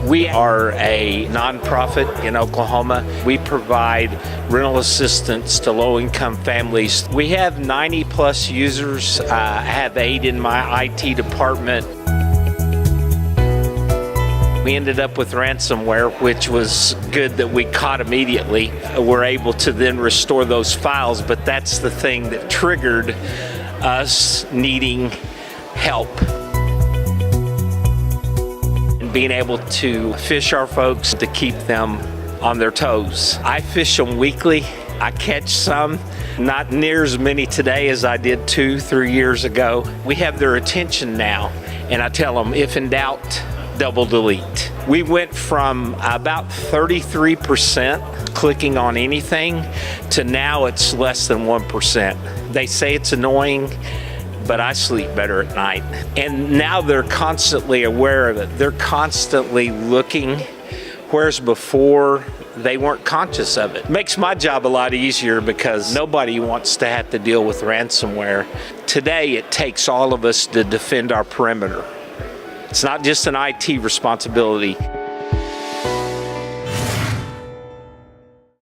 We are a nonprofit in Oklahoma. We provide rental assistance to low-income families. We have 90 plus users. I have 8 in my IT department. We ended up with ransomware, which was good that we caught immediately. We're able to then restore those files, but that's the thing that triggered us needing help. And being able to fish our folks to keep them on their toes. I fish them weekly. I catch some, not near as many today as I did 2-3 years ago. We have their attention now, and I tell them, if in doubt, double delete. We went from about 33% clicking on anything to now it's less than 1%. They say it's annoying, but I sleep better at night. And now they're constantly aware of it. They're constantly looking, whereas before they weren't conscious of it. Makes my job a lot easier because nobody wants to have to deal with ransomware. Today, it takes all of us to defend our perimeter. It's not just an IT responsibility.